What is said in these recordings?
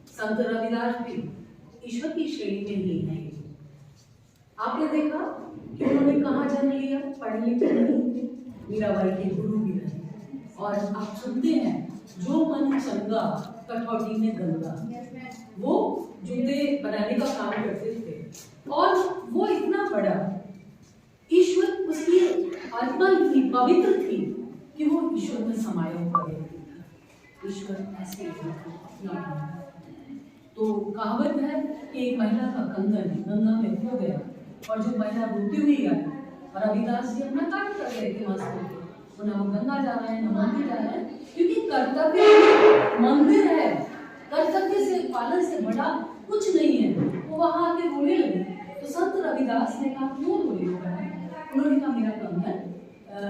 संत रविदास भी ईश्वर की श्रेणी में ही है। आपने देखा कि उन्होंने कहाँ जन्म लिया, पढ़े लिखे नहीं थे, मीराबाई के गुरु भी रहे। और आप सुनते हैं, जो मन चंगा कठौती में गंगा, वो जूते बनाने का काम करते थे और वो इतना बड़ा ईश्वर, उसकी आत्मा इतनी पवित्र थी कि वो ईश्वर में समाया हुआ व्यक्ति था। ईश्वर ऐसे अपना। तो कहावत है कि एक महिला का कंगन गंगा में खो गया और जो महिला रोती हुई आई और रविदास जी अपना कार्य कर रहे थे मस्त होकर, न वो गंगा जा रहा है न मंदिर जा रहा है, क्योंकि कर्तव्य मंदिर है, कर्तव्य से पालन से बड़ा कुछ नहीं है। वो वहां आके रोने लगे तो संत रविदास ने कहा क्यों रोने लगा है? उन्होंने कहा मेरा कंगन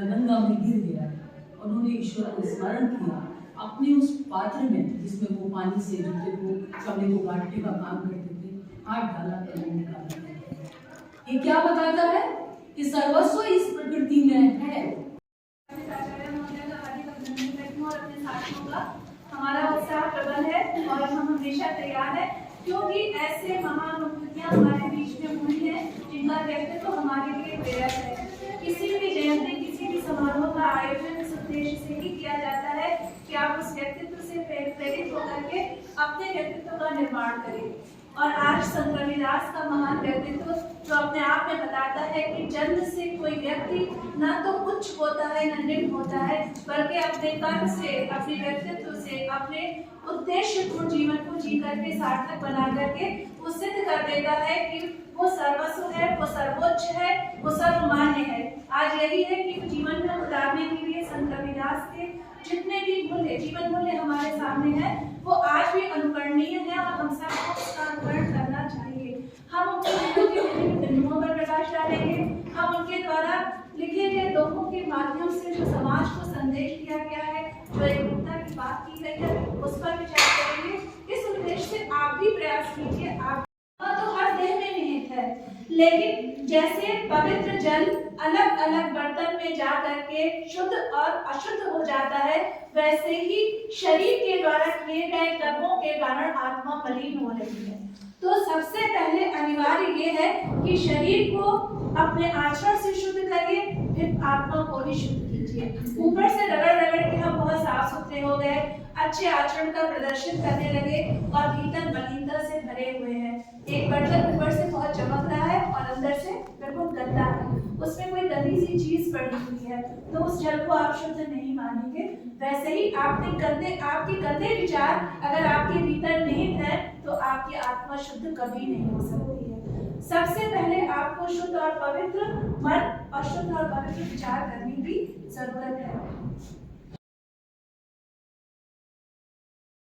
गंगा में गिर गया है। उन्होंने ईश्वर को स्मरण किया, अपने उस पात्र में जिसमें वो पानी से जूते को कपड़े को काटने का काम करते थे, हाथ डाला कंगन निकाला। ये क्या बताता है कि सर्वस्व इस प्रकृति में है। हमारा उत्साह प्रबल है और हम हमेशा तैयार है, क्योंकि ऐसे महान व्यक्तियां हमारे बीच में हुई हैं जिनका व्यक्तित्व तो हमारे लिए प्रेरक है। किसी भी जयंती, किसी भी समारोह का आयोजन इस उद्देश्य से ही किया जाता है कि आप उस व्यक्तित्व से प्रेरित होकर के अपने व्यक्तित्व का निर्माण करें। और आज संत रविदास का महान व्यक्तित्व जो अपने आप में बताता है कि जन्म से कोई व्यक्ति न तो उच्च होता है न निम्न होता है, बल्कि अपने कर्म से, अपने व्यक्तित्व से, अपने उद्देश्यपूर्ण जीवन को जी करके सार्थक बना करके वो सिद्ध कर देता है कि वो सर्वस्व है, वो सर्वोच्च है, वो सर्वमान्य है। आज यही है कि जीवन में उतारने के लिए संत रविदास के जितने भी मूल्य, जीवन मूल्य हमारे सामने है, वो आज भी अनुकरणीय है और हम सबको उसका अनुकरण करना चाहिए। हम उनके जीवन के विभिन्न बिंदुओं पर प्रकाश डालेंगे, हम उनके द्वारा लिखे गए दोहों के माध्यम से जो समाज को संदेश दिया गया है, जो एकता की बात की गई है, उस पर विचार करेंगे। इस उद्देश्य से आप भी प्रयास कीजिए। आप तो हर देह में निहित है, लेकिन जैसे पवित्र जल अलग अलग बर्तन में जा करके शुद्ध और अशुद्ध हो जाता है, वैसे ही शरीर के द्वारा किए गए कर्मों के कारण आत्मा मलिन हो रही है। तो सबसे पहले अनिवार्य ये है कि शरीर को अपने आचरण से शुद्ध करिए, फिर आत्मा को भी शुद्ध कीजिए। ऊपर से रगड़ रगड़ के हम बहुत साफ सुथरे हो गए, अच्छे आचरण का प्रदर्शन करने लगे और भीतर मलिनता से भरे हुए हैं। एक बर्तन ऊपर से बहुत चमक रहा है और अंदर से बिल्कुल गंदा है, उसमें कोई गंदी सी चीज पड़ी हुई है, तो उस जल को आप शुद्ध नहीं मानेंगे। वैसे ही आपके गंदे विचार अगर आपके भीतर निहित है तो आपकी आत्मा शुद्ध कभी नहीं हो सकती है। सबसे पहले आपको शुद्ध और पवित्र मन और शुद्ध और पवित्र विचार करने की जरूरत है।